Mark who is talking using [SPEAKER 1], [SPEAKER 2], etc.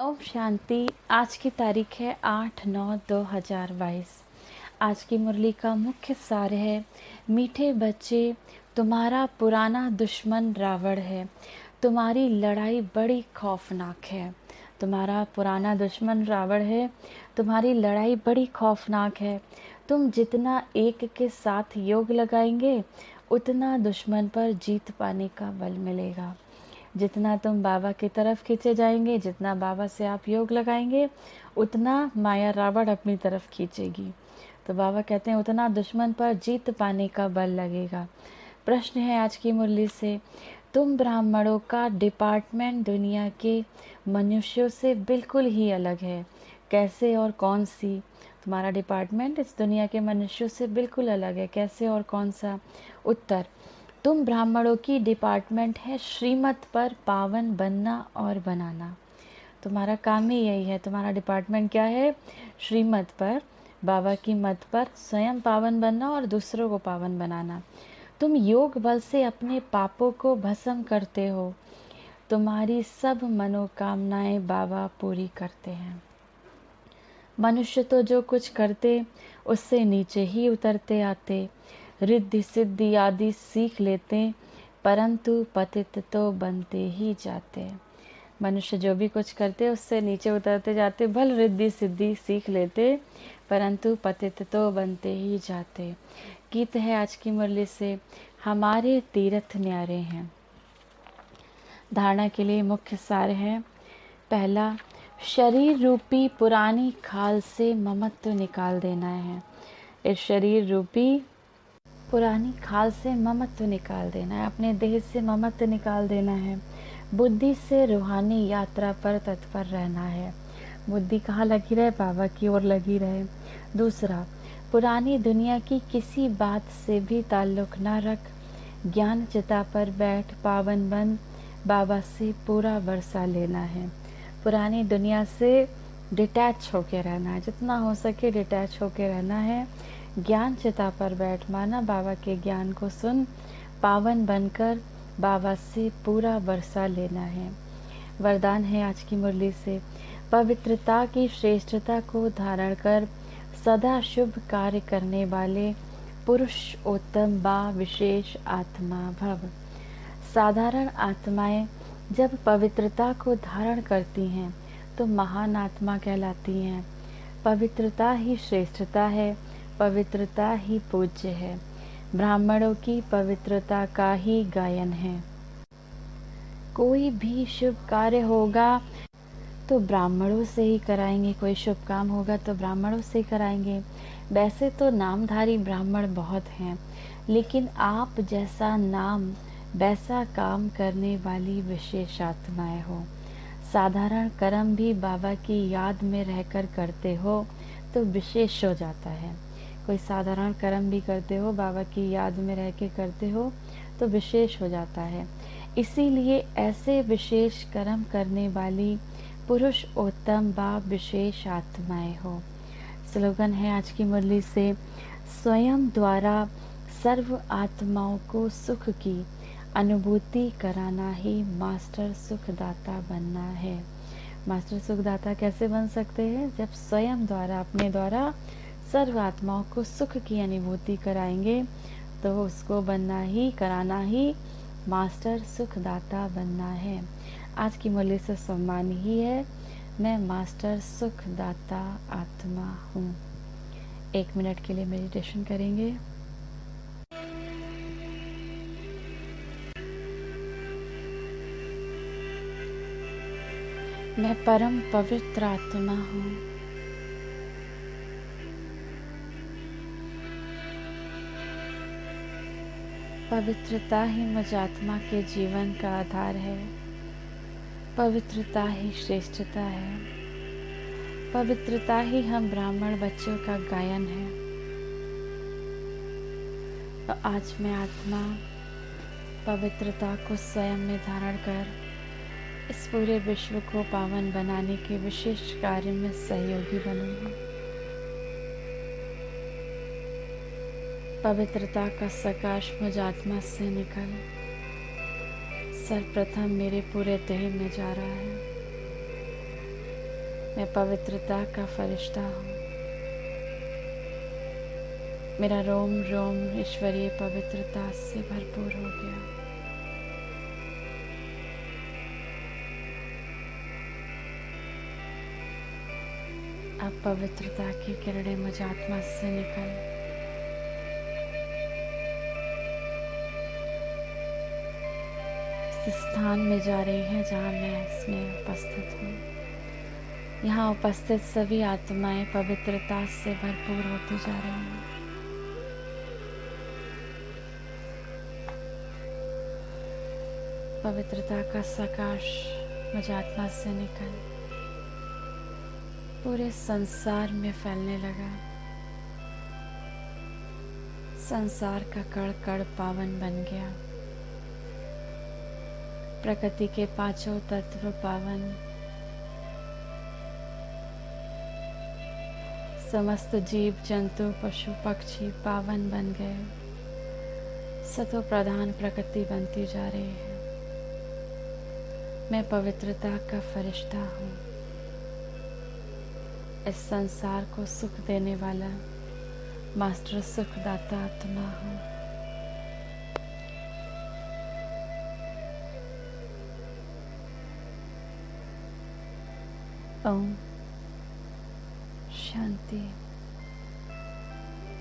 [SPEAKER 1] ओम शांति। आज की तारीख है 8/9/2022। आज की मुरली का मुख्य सार है, मीठे बच्चे, तुम्हारा पुराना दुश्मन रावण है, तुम्हारी लड़ाई बड़ी खौफनाक है। तुम्हारा पुराना दुश्मन रावण है, तुम्हारी लड़ाई बड़ी खौफनाक है। तुम जितना एक के साथ योग लगाएंगे उतना दुश्मन पर जीत पाने का बल मिलेगा। जितना तुम बाबा की तरफ खींचे जाएंगे, जितना बाबा से आप योग लगाएंगे, उतना माया रावण अपनी तरफ खींचेगी। तो बाबा कहते हैं उतना दुश्मन पर जीत पाने का बल लगेगा। प्रश्न है आज की मुरली से, तुम ब्राह्मणों का डिपार्टमेंट दुनिया के मनुष्यों से बिल्कुल ही अलग है। कैसे और कौन सी? तुम्हारा डिपार्टमेंट इस दुनिया के मनुष्यों से बिल्कुल अलग है। कैसे और कौन सा? उत्तर, तुम ब्राह्मणों की डिपार्टमेंट है श्रीमत पर पावन बनना और बनाना। तुम्हारा काम ही यही है। तुम्हारा डिपार्टमेंट क्या है? श्रीमत पर, बाबा की मत पर स्वयं पावन बनना और दूसरों को पावन बनाना। तुम योग बल से अपने पापों को भस्म करते हो। तुम्हारी सब मनोकामनाएं बाबा पूरी करते हैं। मनुष्य तो जो कुछ करते उससे नीचे ही उतरते आते, रिद्धि सिद्धि आदि सीख लेते, परंतु पतित तो बनते ही जाते। मनुष्य जो भी कुछ करते उससे नीचे उतरते जाते, भल रिद्धि सिद्धि सीख लेते, परंतु पतित तो बनते ही जाते। गीत है आज की मुरली से, हमारे तीर्थ न्यारे हैं। धारणा के लिए मुख्य सार है, पहला, शरीर रूपी पुरानी खाल से ममत्व निकाल देना है। इस शरीर रूपी पुरानी खाल से ममत्व निकाल देना है, अपने देह से ममत्व निकाल देना है। बुद्धि से रूहानी यात्रा पर तत्पर रहना है। बुद्धि कहाँ लगी रहे? बाबा की ओर लगी रहे। दूसरा, पुरानी दुनिया की किसी बात से भी ताल्लुक ना रख, ज्ञान चिता पर बैठ पावन बन बाबा से पूरा वर्षा लेना है। पुरानी दुनिया से डिटैच होके रहना है, जितना हो सके डिटैच होके रहना है। ज्ञान चिता पर बैठ, माना बाबा के ज्ञान को सुन, पावन बनकर बाबा से पूरा वर्षा लेना है। वरदान है आज की मुरली से, पवित्रता की श्रेष्ठता को धारण कर सदा शुभ कार्य करने वाले पुरुष उत्तम बा विशेष आत्मा भव। साधारण आत्माएं जब पवित्रता को धारण करती हैं तो महान आत्मा कहलाती हैं। पवित्रता ही श्रेष्ठता है, पवित्रता ही पूज्य है। ब्राह्मणों की पवित्रता का ही गायन है। कोई भी शुभ कार्य होगा तो ब्राह्मणों से ही कराएंगे, कोई शुभ काम होगा तो ब्राह्मणों से ही कराएंगे। वैसे तो नामधारी ब्राह्मण बहुत हैं, लेकिन आप जैसा नाम वैसा काम करने वाली विशेष आत्माएं हो। साधारण कर्म भी बाबा की याद में रहकर करते हो तो विशेष हो जाता है। कोई साधारण कर्म भी करते हो, बाबा की याद में रह के करते हो तो विशेष हो जाता है। इसीलिए ऐसे विशेष कर्म करने वाली पुरुष उत्तम बा विशेष आत्माएं हो। स्लोगन है आज की मुरली से, स्वयं द्वारा सर्व आत्माओं को सुख की अनुभूति कराना ही मास्टर सुखदाता बनना है। मास्टर सुखदाता कैसे बन सकते हैं? जब स्वयं द्वारा, अपने द्वारा सर्व आत्माओं को सुख की अनुभूति कराएंगे तो उसको बनना ही, कराना ही मास्टर सुखदाता बनना है। आज की मुरली से सम्मान ही है, मैं मास्टर सुखदाता आत्मा हूँ। 1 मिनट के लिए मेडिटेशन करेंगे। मैं परम पवित्र आत्मा हूँ। पवित्रता ही मुझ आत्मा के जीवन का आधार है। पवित्रता ही श्रेष्ठता है। पवित्रता ही हम ब्राह्मण बच्चों का गायन है। तो आज मैं आत्मा पवित्रता को स्वयं में धारण कर इस पूरे विश्व को पावन बनाने के विशेष कार्य में सहयोगी बनूंगी। पवित्रता का प्रकाश मुझ आत्मा से निकल सर्वप्रथम मेरे पूरे देह में जा रहा है। मैं पवित्रता का फरिश्ता हूँ। मेरा रोम रोम ईश्वरीय पवित्रता से भरपूर हो गया। अब पवित्रता की किरणें मुझ आत्मा से निकल इस स्थान में जा रही है जहाँ मैं इसमें उपस्थित हूँ। यहाँ उपस्थित सभी आत्माएं पवित्रता से भरपूर होती जा रही हैं। पवित्रता का सकाश मुझ आत्मा से निकल पूरे संसार में फैलने लगा। संसार का कण कण पावन बन गया। प्रकृति के पांचों तत्व पावन, समस्त जीव जंतु पशु पक्षी पावन बन गए। सतो प्रधान प्रकृति बनती जा रही है। मैं पवित्रता का फरिश्ता हूँ। इस संसार को सुख देने वाला मास्टर सुखदाता आत्मा हूँ। ओम शांति।